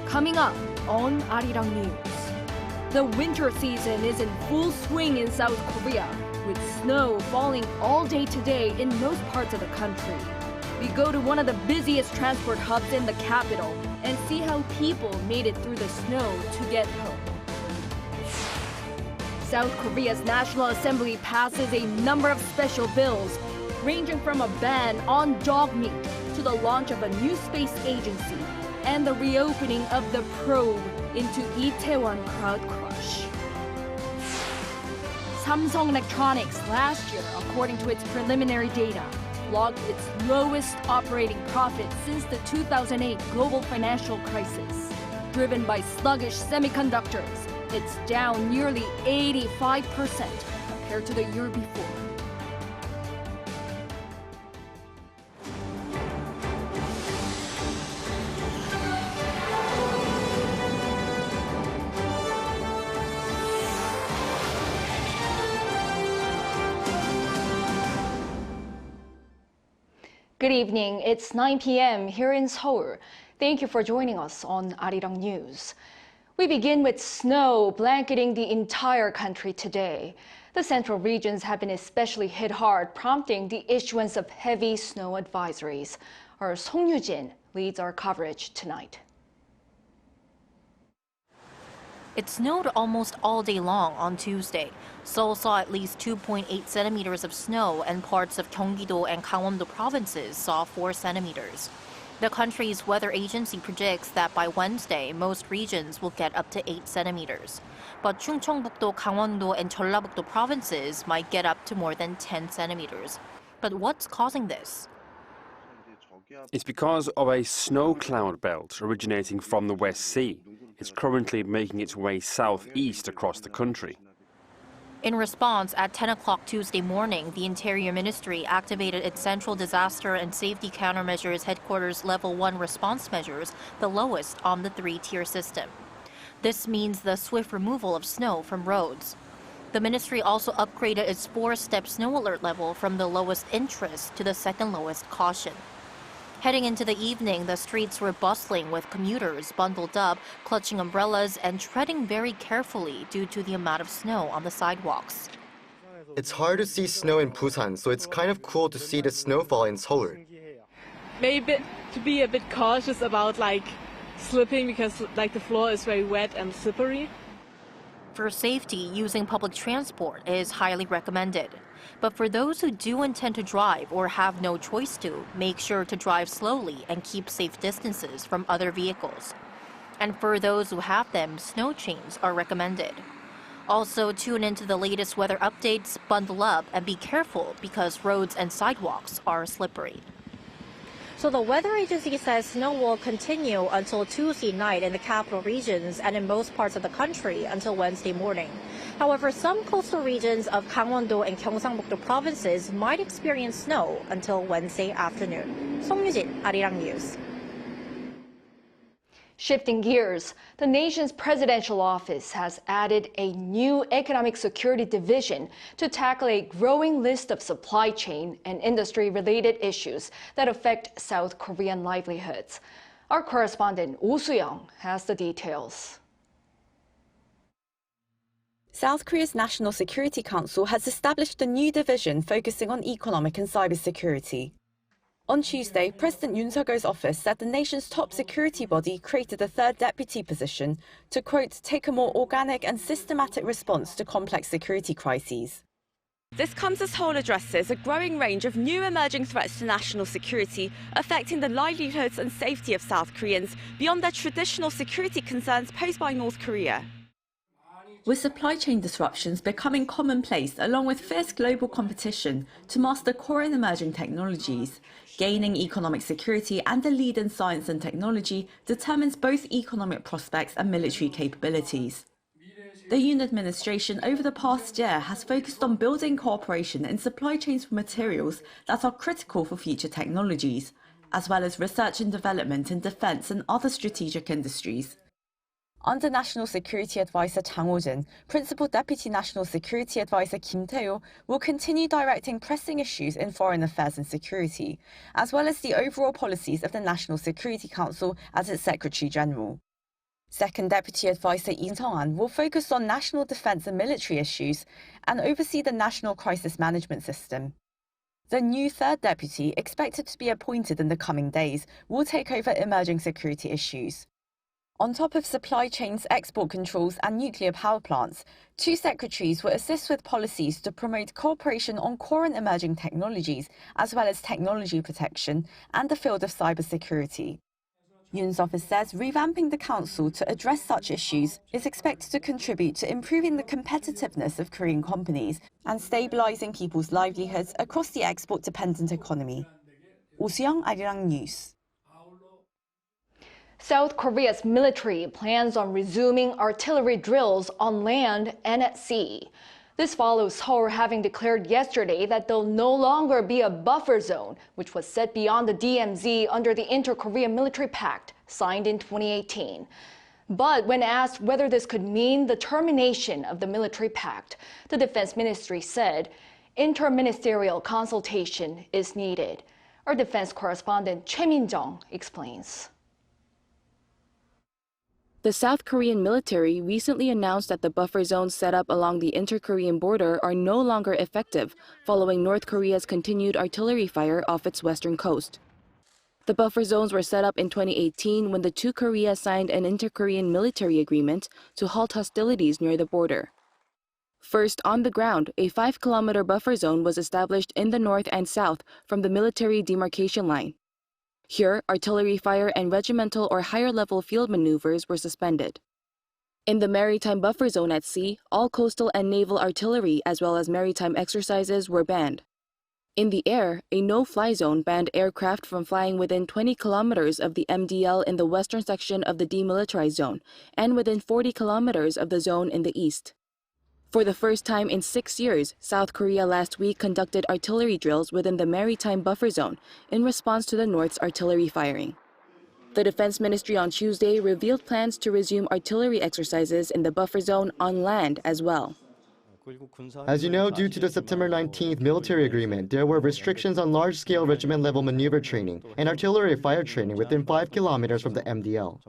Coming up on Arirang News. The winter season is in full swing in South Korea, with snow falling all day today in most parts of the country. We go to one of the busiest transport hubs in the capital and see how people made it through the snow to get home. South Korea's Nat'l Assembly passes a number of special bills, ranging from a ban on dog meat to the launch of a new space agency and the reopening of the probe into Itaewon crowd crush. Samsung Electronics last year, according to its preliminary data, logged its lowest operating profit since the 2008 global financial crisis. Driven by sluggish semiconductors, it's down nearly 85% compared to the year before. Good evening. It's 9 p.m. here in Seoul. Thank you for joining us on Arirang News. We begin with snow blanketing the entire country today. The central regions have been especially hit hard, prompting the issuance of heavy snow advisories. Our Song Yoo-jin leads our coverage tonight. It snowed almost all day long on Tuesday. Seoul saw at least 2.8 centimeters of snow, and parts of Gyeonggi-do and Gangwon-do provinces saw 4 centimeters. The country's weather agency predicts that by Wednesday, most regions will get up to 8 centimeters. But Chungcheongbuk-do, Gangwon-do, and Jeollabuk-do provinces might get up to more than 10 centimeters. But what's causing this? It's because of a snow cloud belt originating from the West Sea. It's currently making its way southeast across the country. In response, at 10 o'clock Tuesday morning, the Interior Ministry activated its Central Disaster and Safety Countermeasures Headquarters Level 1 response measures, the lowest on the 3-tier system. This means the swift removal of snow from roads. The ministry also upgraded its 4-step snow alert level from the lowest interest to the second lowest caution. Heading into the evening, the streets were bustling with commuters bundled up, clutching umbrellas and treading very carefully due to the amount of snow on the sidewalks. It's hard to see snow in Busan, so it's kind of cool to see the snowfall in Seoul. Maybe to be a bit cautious about slipping because the floor is very wet and slippery. For safety, using public transport is highly recommended. But for those who do intend to drive or have no choice to, make sure to drive slowly and keep safe distances from other vehicles. And for those who have them, snow chains are recommended. Also, tune into the latest weather updates, bundle up, and be careful because roads and sidewalks are slippery. So the weather agency says snow will continue until Tuesday night in the capital regions and in most parts of the country until Wednesday morning. However, some coastal regions of Gangwon-do and Gyeongsangbuk-do provinces might experience snow until Wednesday afternoon. Song Yoo-jin, Arirang News. Shifting gears, the nation's presidential office has added a new economic security division to tackle a growing list of supply chain and industry-related issues that affect South Korean livelihoods. Our correspondent Oh Soo-young has the details. South Korea's National Security Council has established a new division focusing on economic and cybersecurity. On Tuesday, President Yoon Suk-yeol's office said the nation's top security body created a third deputy position to, quote, take a more organic and systematic response to complex security crises. This comes as Seoul addresses a growing range of new emerging threats to national security, affecting the livelihoods and safety of South Koreans beyond their traditional security concerns posed by North Korea. With supply chain disruptions becoming commonplace along with fierce global competition to master core and emerging technologies, gaining economic security and a lead in science and technology determines both economic prospects and military capabilities. The Yoon administration over the past year has focused on building cooperation in supply chains for materials that are critical for future technologies, as well as research and development in defense and other strategic industries. Under National Security Advisor Chang Ho-jin, Principal Deputy National Security Advisor Kim Tae-ho will continue directing pressing issues in foreign affairs and security, as well as the overall policies of the National Security Council as its Secretary General. Second Deputy Advisor Lee Sung-an will focus on national defense and military issues and oversee the national crisis management system. The new third deputy, expected to be appointed in the coming days, will take over emerging security issues. On top of supply chains, export controls and nuclear power plants, two secretaries will assist with policies to promote cooperation on core and emerging technologies, as well as technology protection and the field of cybersecurity. Yoon's office says revamping the council to address such issues is expected to contribute to improving the competitiveness of Korean companies and stabilizing people's livelihoods across the export-dependent economy. Oh Soo-young, Arirang News. South Korea's military plans on resuming artillery drills on land and at sea. This follows Seoul having declared yesterday that there'll no longer be a buffer zone, which was set beyond the DMZ under the Inter-Korean Military Pact signed in 2018. But when asked whether this could mean the termination of the military pact, the Defense Ministry said interministerial consultation is needed. Our defense correspondent Choi Min-jung explains. The South Korean military recently announced that the buffer zones set up along the inter-Korean border are no longer effective following North Korea's continued artillery fire off its western coast. The buffer zones were set up in 2018 when the two Koreas signed an inter-Korean military agreement to halt hostilities near the border. First, on the ground, a 5-kilometer buffer zone was established in the north and south from the military demarcation line. Here, artillery fire and regimental or higher-level field maneuvers were suspended. In the maritime buffer zone at sea, all coastal and naval artillery as well as maritime exercises were banned. In the air, a no-fly zone banned aircraft from flying within 20 kilometers of the MDL in the western section of the demilitarized zone and within 40 kilometers of the zone in the east. For the first time in 6 years, South Korea last week conducted artillery drills within the maritime buffer zone in response to the North's artillery firing. The Defense Ministry on Tuesday revealed plans to resume artillery exercises in the buffer zone on land as well. As you know, due to the September 19th military agreement, there were restrictions on large-scale regiment-level maneuver training and artillery fire training within 5 kilometers from the MDL.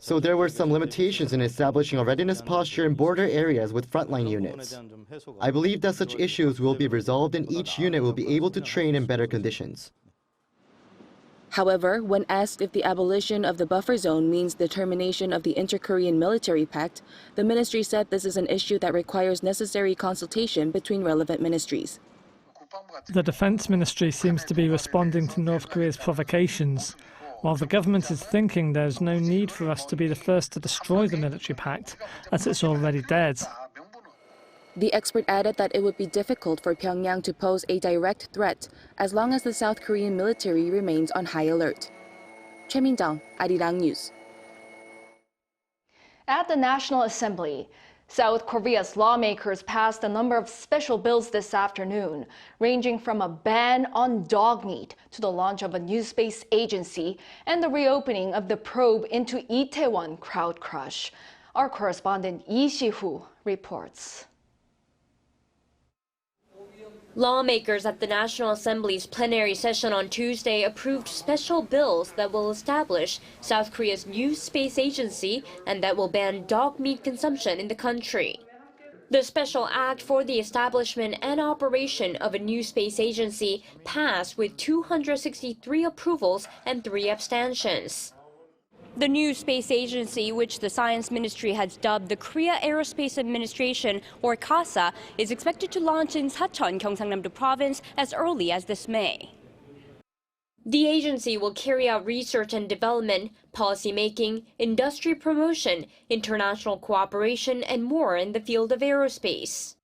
So there were some limitations in establishing a readiness posture in border areas with frontline units. I believe that such issues will be resolved and each unit will be able to train in better conditions. However, when asked if the abolition of the buffer zone means the termination of the Inter-Korean Military Pact, the ministry said this is an issue that requires necessary consultation between relevant ministries. The Defense Ministry seems to be responding to North Korea's provocations, while the government is thinking there's no need for us to be the first to destroy the military pact, as it's already dead. The expert added that it would be difficult for Pyongyang to pose a direct threat as long as the South Korean military remains on high alert. Choi Min-jung, Arirang News. At the Nat'l Assembly, South Korea's lawmakers passed a number of special bills this afternoon, ranging from a ban on dog meat to the launch of a new space agency and the reopening of the probe into Itaewon crowd crush. Our correspondent Lee Si-hoo reports. Lawmakers at the National Assembly's plenary session on Tuesday approved special bills that will establish South Korea's new space agency and that will ban dog meat consumption in the country. The special act for the establishment and operation of a new space agency passed with 263 approvals and 3 abstentions. The new space agency, which the Science Ministry has dubbed the Korea Aerospace Administration, or KASA, is expected to launch in Sacheon, Gyeongsang-namdo Province as early as this May. The agency will carry out research and development, policy making, industry promotion, international cooperation, and more in the field of aerospace.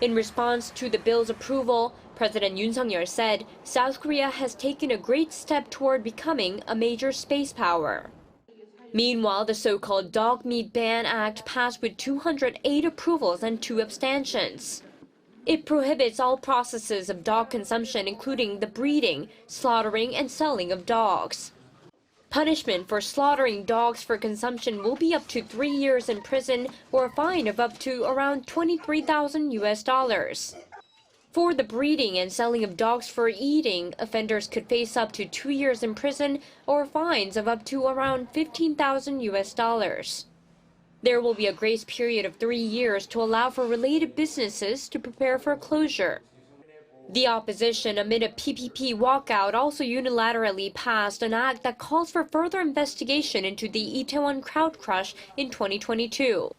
In response to the bill's approval, President Yoon Suk-yeol said South Korea has taken a great step toward becoming a major space power. Meanwhile, the so-called Dog Meat Ban Act passed with 208 approvals and 2 abstentions. It prohibits all processes of dog consumption, including the breeding, slaughtering, and selling of dogs. Punishment for slaughtering dogs for consumption will be up to 3 years in prison or a fine of up to around $23,000 US. For the breeding and selling of dogs for eating, offenders could face up to 2 years in prison or fines of up to around $15,000. There will be a grace period of 3 years to allow for related businesses to prepare for closure. The opposition, amid a PPP walkout, also unilaterally passed an act that calls for further investigation into the Itaewon crowd crush in 2022.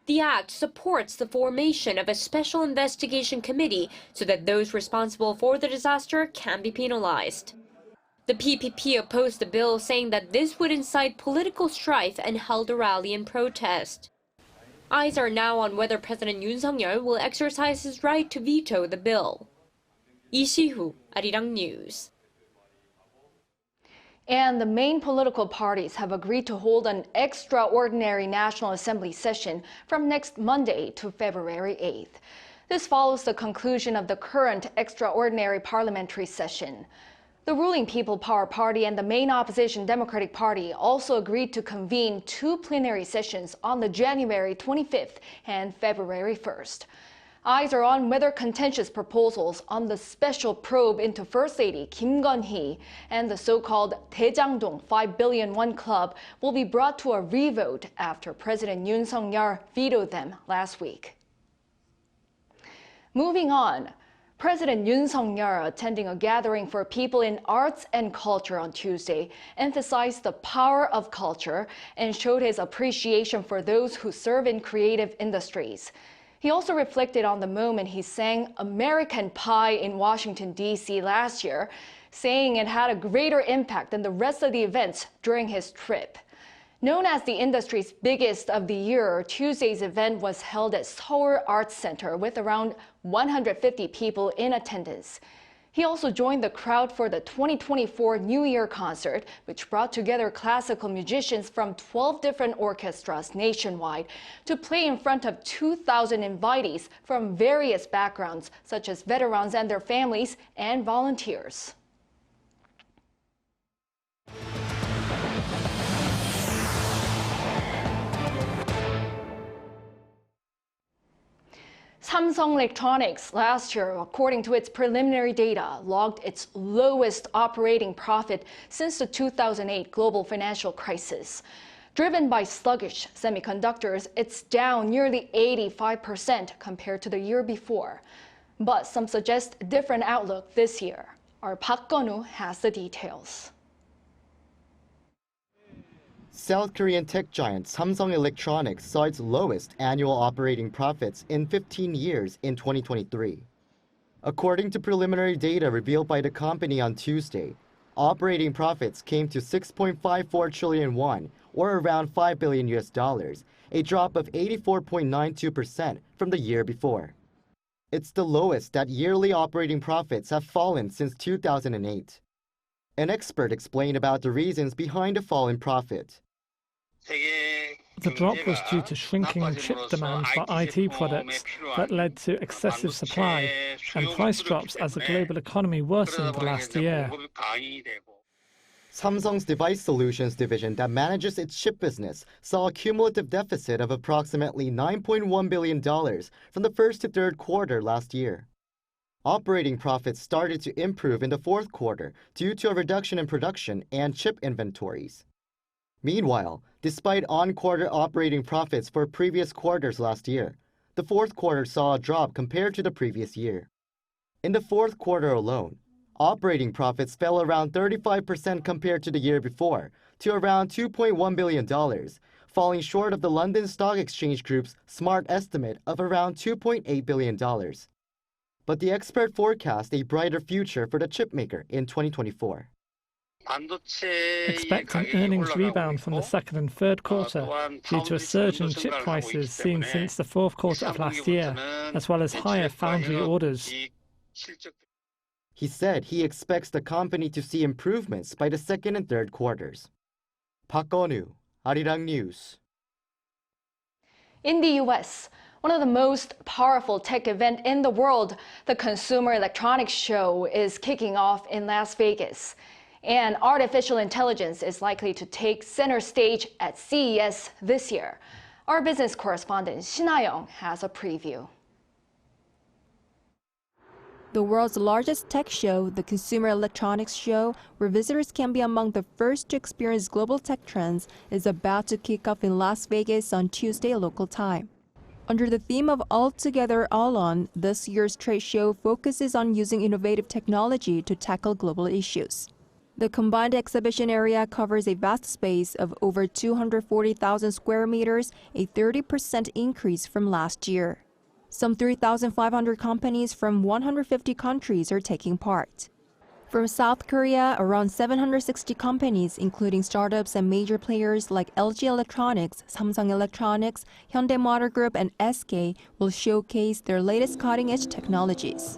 The act supports the formation of a special investigation committee so that those responsible for the disaster can be penalized. The PPP opposed the bill, saying that this would incite political strife, and held a rally in protest. Eyes are now on whether President Yoon Suk-yeol will exercise his right to veto the bill. Lee Si-hoo, Arirang News. And the main political parties have agreed to hold an extraordinary National Assembly session from next Monday to February 8th. This follows the conclusion of the current extraordinary parliamentary session. The ruling People Power Party and the main opposition Democratic Party also agreed to convene 2 plenary sessions on the January 25th and February 1st. Eyes are on whether contentious proposals on the special probe into First Lady Kim Gun-hee and the so-called Daejangdong 5 billion won club will be brought to a revote after President Yoon Suk-yeol vetoed them last week. Moving on, President Yoon Suk-yeol, attending a gathering for people in arts and culture on Tuesday, emphasized the power of culture and showed his appreciation for those who serve in creative industries. He also reflected on the moment he sang American Pie in Washington, D.C. last year, saying it had a greater impact than the rest of the events during his trip. Known as the industry's biggest of the year, Tuesday's event was held at Seoul Arts Center with around 150 people in attendance. He also joined the crowd for the 2024 New Year concert, which brought together classical musicians from 12 different orchestras nationwide to play in front of 2,000 invitees from various backgrounds, such as veterans and their families and volunteers. Samsung Electronics last year, according to its preliminary data, logged its lowest operating profit since the 2008 global financial crisis. Driven by sluggish semiconductors, it's down nearly 85% compared to the year before. But some suggest a different outlook this year. Our Park Gun-woo has the details. South Korean tech giant Samsung Electronics saw its lowest annual operating profits in 15 years in 2023. According to preliminary data revealed by the company on Tuesday, operating profits came to 6.54 trillion won, or around $5 billion, a drop of 84.92% from the year before. It's the lowest that yearly operating profits have fallen since 2008. An expert explained about the reasons behind the fall in profit. The drop was due to shrinking chip demand for IT products that led to excessive supply and price drops as the global economy worsened last year. Samsung's Device Solutions division that manages its chip business saw a cumulative deficit of approximately $9.1 billion from the first to third quarter last year. Operating profits started to improve in the fourth quarter due to a reduction in production and chip inventories. Meanwhile, despite on-quarter operating profits for previous quarters last year, the fourth quarter saw a drop compared to the previous year. In the fourth quarter alone, operating profits fell around 35% compared to the year before, to around $2.1 billion, falling short of the London Stock Exchange Group's smart estimate of around $2.8 billion. But the expert forecast a brighter future for the chipmaker in 2024. Expect an earnings rebound from the second and third quarter due to a surge in chip prices seen since the fourth quarter of last year, as well as higher foundry orders. He said he expects the company to see improvements by the second and third quarters. Park Gun-woo, Arirang News. In the U.S., one of the most powerful tech events in the world, the Consumer Electronics Show, is kicking off in Las Vegas. And artificial intelligence is likely to take center stage at CES this year. Our business correspondent Shin Ha-young has a preview. The world's largest tech show, the Consumer Electronics Show, where visitors can be among the first to experience global tech trends, is about to kick off in Las Vegas on Tuesday local time. Under the theme of All Together, All On, this year's trade show focuses on using innovative technology to tackle global issues. The combined exhibition area covers a vast space of over 240,000 square meters, a 30% increase from last year. Some 3,500 companies from 150 countries are taking part. From South Korea, around 760 companies, including startups and major players like LG Electronics, Samsung Electronics, Hyundai Motor Group, and SK, will showcase their latest cutting-edge technologies.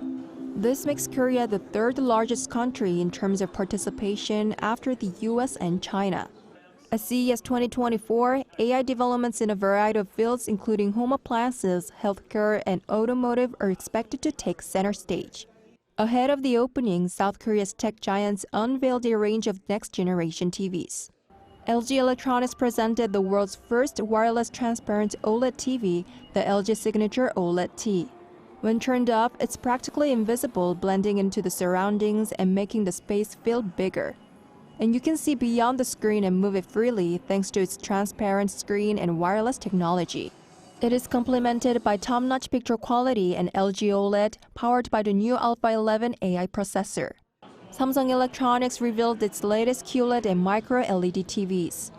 This makes Korea the third largest country in terms of participation after the US and China. At CES 2024, AI developments in a variety of fields including home appliances, healthcare, and automotive are expected to take center stage. Ahead of the opening, South Korea's tech giants unveiled a range of next-generation TVs. LG Electronics presented the world's first wireless transparent OLED TV, the LG Signature OLED T. When turned up, it's practically invisible, blending into the surroundings and making the space feel bigger. And you can see beyond the screen and move it freely thanks to its transparent screen and wireless technology. It is complemented by top-notch picture quality and LG OLED, powered by the new Alpha 11 AI processor. Samsung Electronics revealed its latest QLED and micro LED TVs.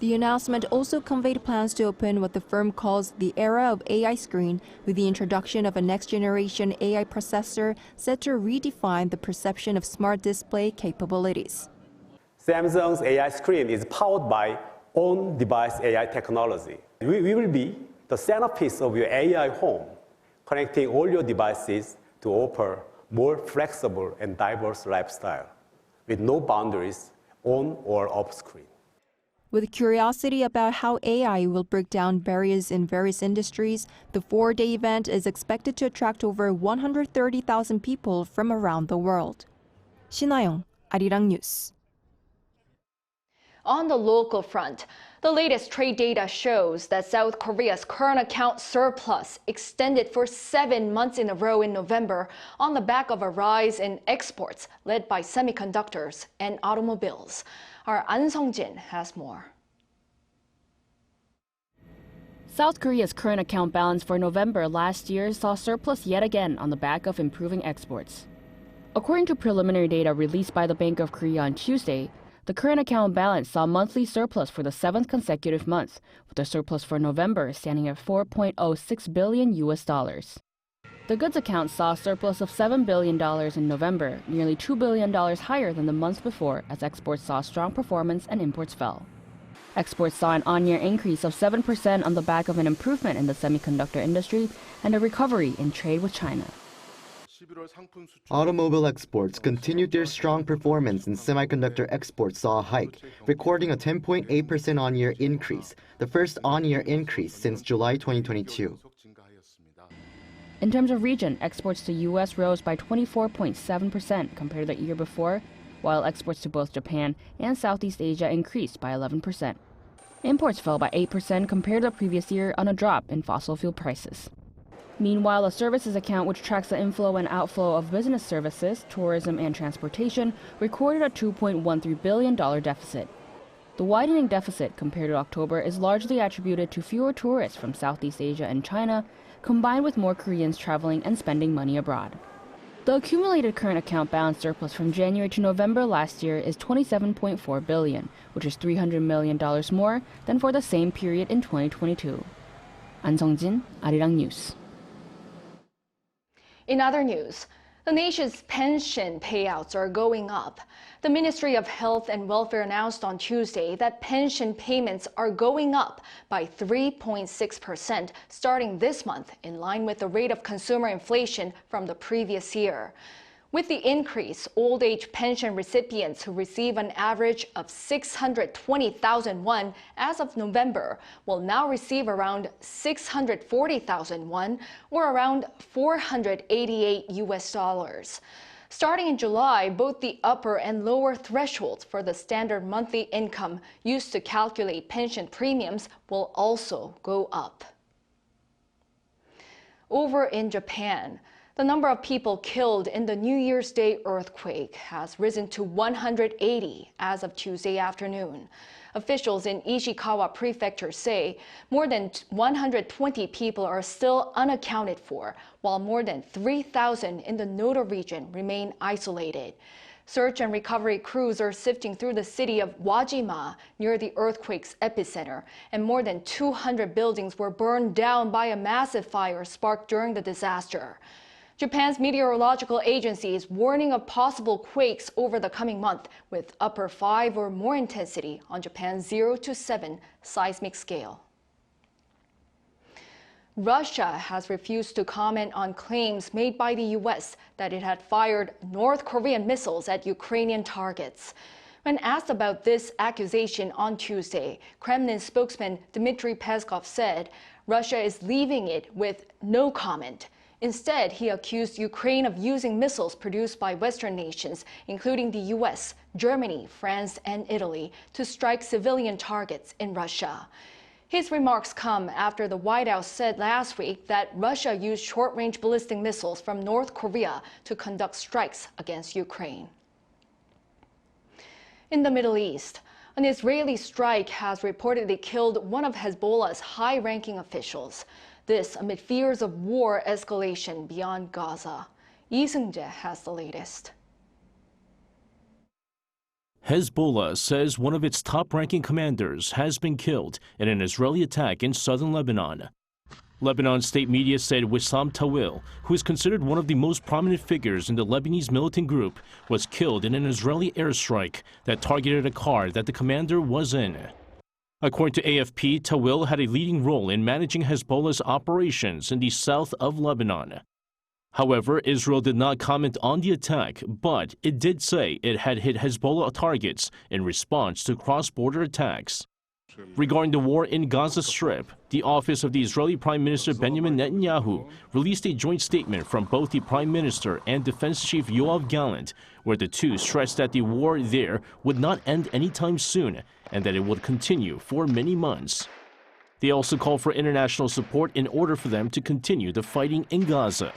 The announcement also conveyed plans to open what the firm calls the era of AI screen, with the introduction of a next-generation AI processor set to redefine the perception of smart display capabilities. Samsung's AI screen is powered by on-device AI technology. We will be the centerpiece of your AI home, connecting all your devices to offer more flexible and diverse lifestyle, with no boundaries on or off screen. With curiosity about how AI will break down barriers in various industries, the 4-day event is expected to attract over 130,000 people from around the world. 신하영, Arirang News. On the local front, the latest trade data shows that South Korea's current account surplus extended for 7 months in a row in November on the back of a rise in exports led by semiconductors and automobiles. Our An Sung-jin has more. South Korea's current account balance for November last year saw surplus yet again on the back of improving exports. According to preliminary data released by the Bank of Korea on Tuesday, the current account balance saw monthly surplus for the 7th consecutive month, with the surplus for November standing at $4.06 billion. The goods account saw a surplus of $7 billion in November, nearly $2 billion higher than the month before, as exports saw strong performance and imports fell. Exports saw an on-year increase of 7% on the back of an improvement in the semiconductor industry and a recovery in trade with China. Automobile exports continued their strong performance, and semiconductor exports saw a hike, recording a 10.8% on-year increase, the first on-year increase since July 2022. In terms of region, exports to U.S. rose by 24.7% compared to the year before, while exports to both Japan and Southeast Asia increased by 11%. Imports fell by 8% compared to the previous year on a drop in fossil fuel prices. Meanwhile, a services account which tracks the inflow and outflow of business services, tourism, and transportation recorded a $2.13 billion deficit. The widening deficit compared to October is largely attributed to fewer tourists from Southeast Asia and China, combined with more Koreans traveling and spending money abroad. The accumulated current account balance surplus from January to November last year is $27.4 billion, which is $300 million more than for the same period in 2022. An Sung-jin, Arirang News. In other news, the nation's pension payouts are going up. The Ministry of Health and Welfare announced on Tuesday that pension payments are going up by 3.6% starting this month, in line with the rate of consumer inflation from the previous year. With the increase, old-age pension recipients who receive an average of 620,000 won as of November will now receive around 640,000 won, or around $488. Starting in July, both the upper and lower thresholds for the standard monthly income used to calculate pension premiums will also go up. Over in Japan, The number of people killed in the New Year's Day earthquake has risen to 180 as of Tuesday afternoon. Officials in Ishikawa Prefecture say more than 120 people are still unaccounted for, while more than 3,000 in the Noto region remain isolated. Search and recovery crews are sifting through the city of Wajima near the earthquake's epicenter, and more than 200 buildings were burned down by a massive fire sparked during the disaster. Japan's meteorological agency is warning of possible quakes over the coming month, with upper 5 or more intensity on Japan's 0 to 7 seismic scale. Russia has refused to comment on claims made by the U.S. that it had fired North Korean missiles at Ukrainian targets. When asked about this accusation on Tuesday, Kremlin spokesman Dmitry Peskov said Russia is leaving it with no comment. Instead, he accused Ukraine of using missiles produced by Western nations, including the U.S., Germany, France, and Italy, to strike civilian targets in Russia. His remarks come after the White House said last week that Russia used short-range ballistic missiles from North Korea to conduct strikes against Ukraine. In the Middle East, an Israeli strike has reportedly killed one of Hezbollah's high-ranking officials. This amid fears of war escalation beyond Gaza. Lee Seung-jae has the latest. Hezbollah says one of its top-ranking commanders has been killed in an Israeli attack in southern Lebanon. Lebanon state media said Wissam Tawil, who is considered one of the most prominent figures in the Lebanese militant group, was killed in an Israeli airstrike that targeted a car that the commander was in. According to AFP, Tawil had a leading role in managing Hezbollah's operations in the south of Lebanon. However, Israel did not comment on the attack, but it did say it had hit Hezbollah targets in response to cross-border attacks. Regarding the war in Gaza Strip, the office of the Israeli Prime Minister Benjamin Netanyahu released a joint statement from both the Prime Minister and Defense Chief Yoav Gallant, where the two stressed that the war there would not end anytime soon and that it would continue for many months. They also called for international support in order for them to continue the fighting in Gaza.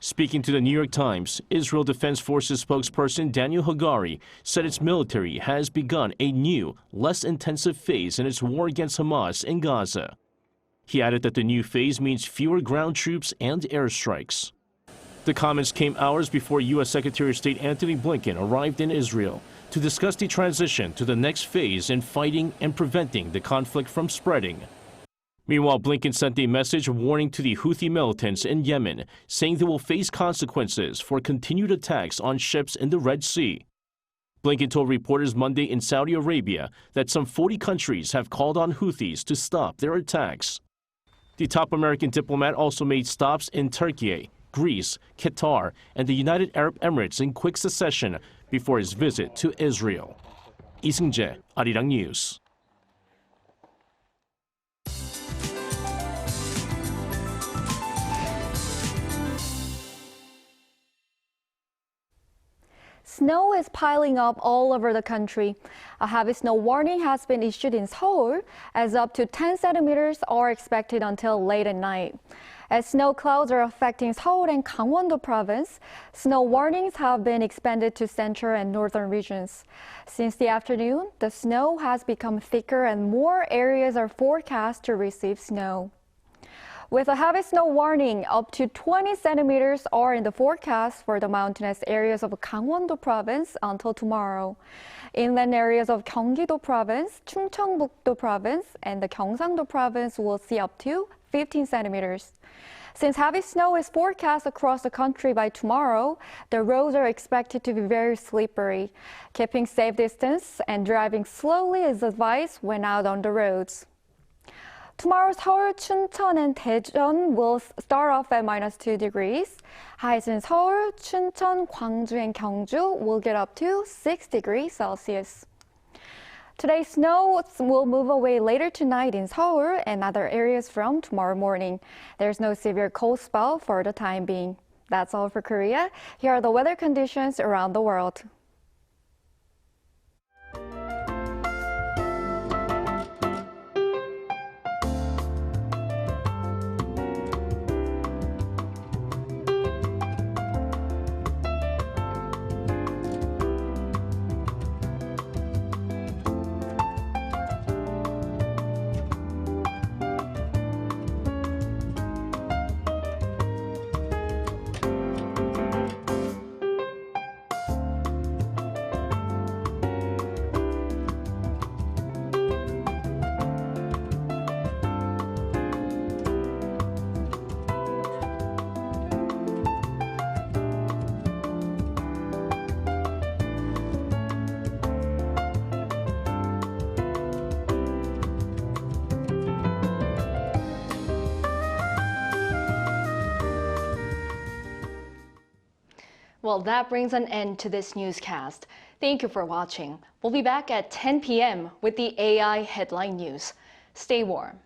Speaking to the New York Times, Israel Defense Forces spokesperson Daniel Hagari said its military has begun a new, less intensive phase in its war against Hamas in Gaza. He added that the new phase means fewer ground troops and airstrikes. The comments came hours before U.S. Secretary of State Antony Blinken arrived in Israel to discuss the transition to the next phase in fighting and preventing the conflict from spreading. Meanwhile, Blinken sent a message of warning to the Houthi militants in Yemen, saying they will face consequences for continued attacks on ships in the Red Sea. Blinken told reporters Monday in Saudi Arabia that some 40 countries have called on Houthis to stop their attacks. The top American diplomat also made stops in Turkey, Greece, Qatar, and the United Arab Emirates in quick succession before his visit to Israel. Lee Seung-jae, Arirang News. Snow is piling up all over the country. A heavy snow warning has been issued in Seoul, as up to 10 centimeters are expected until late at night. As snow clouds are affecting Seoul and Gangwon-do province, snow warnings have been expanded to central and northern regions. Since the afternoon, the snow has become thicker and more areas are forecast to receive snow. With a heavy snow warning, up to 20 centimeters are in the forecast for the mountainous areas of Gangwon-do province until tomorrow. Inland areas of Gyeonggi-do province, Chungcheongbuk-do province, and the Gyeongsang-do province will see up to 15 centimeters. Since heavy snow is forecast across the country by tomorrow, the roads are expected to be very slippery. Keeping safe distance and driving slowly is advised when out on the roads. Tomorrow, Seoul, Chuncheon, and Daejeon will start off at -2 degrees. Highs in Seoul, Chuncheon, Gwangju, and Gyeongju will get up to 6 degrees Celsius. Today's snow will move away later tonight in Seoul and other areas from tomorrow morning. There's no severe cold spell for the time being. That's all for Korea. Here are the weather conditions around the world. Well, that brings an end to this newscast. Thank you for watching. We'll be back at 10 p.m. with the AI headline news. Stay warm.